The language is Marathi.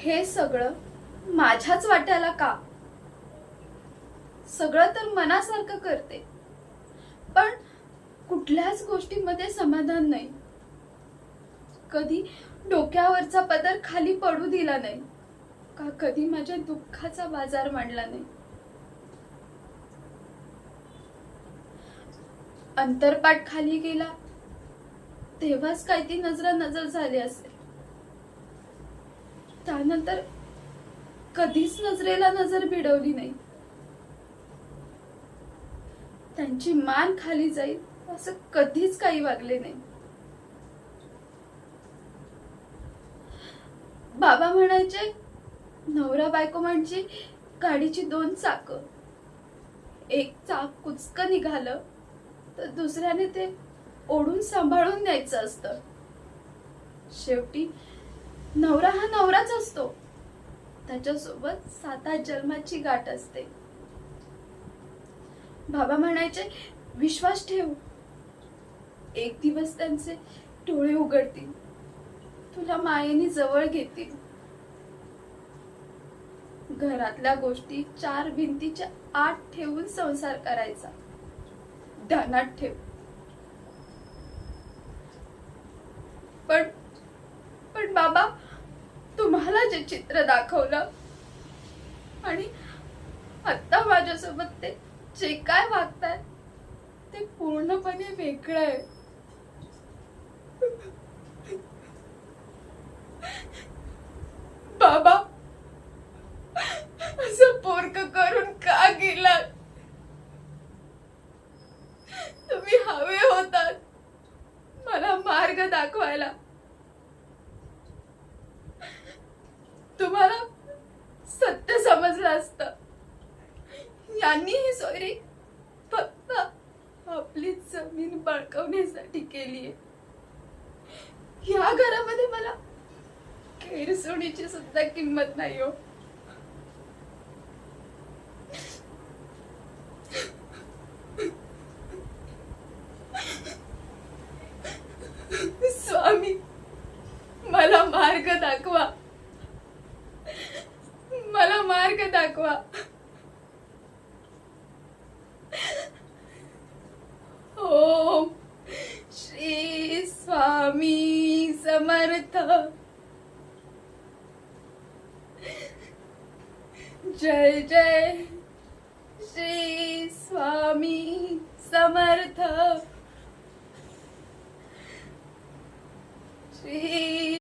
हे सगळं माझ्याच वाट्याला का? सगळं तर मनासारखं करते, पण कुठल्याच गोष्टीमध्ये समाधान नाही. कधी डोक्यावरचा पदर खाली पडू दिला नाही का, कधी माझ्या दुःखाचा बाजार मांडला नाही. अंतरपाठ खाली गेला तेव्हाच काय ती नजर झाली असेल. त्यानंतर कधीच नजरेला नजर भिडवली नाही. त्यांची मान खाली जाईल असं कधीच काही वागले नाही. बाबा म्हणायचे, नवरा बायको म्हणजे गाडीची दोन चाकं. एक चाक कुचकं निघालं तर दुसऱ्याने ते ओढून सांभाळून न्यायचं असतं. शेवटी नवरा हा नवराच असतो, त्याच्यासोबत 7-8 जन्माची गाठ असते. बाबा म्हणायचे, विश्वास ठेव, एक दिवस त्यांचे डोळे उघडतील, तुला मायेने जवळ घेतील. घरातल्या गोष्टी 4 भिंतीच्या आत ठेवून संसार करायचा, ध्यानात ठेव. पण बाबा, तुम्हाला जे चित्र दाखवलं आणि आता माझ्यासोबत ते जे काय वागताय ते पूर्णपणे वेगळं आहे. बाबा, असं पोरक करून का गेलात? तुम्ही हवे होतात मला मार्ग दाखवायला. तुम्हाला सत्य समजलं असतं. यांनी ही सोयरी फक्त आपली जमीन बळकवण्यासाठी केलीये. या घरामध्ये मला केरसुणीची सुद्धा किंमत नाही हो. स्वामी, मला मार्ग दाखवा, मला मार्ग दाखवा. ओम श्री स्वामी समर्थ. जय जय श्री स्वामी समर्थ. श्री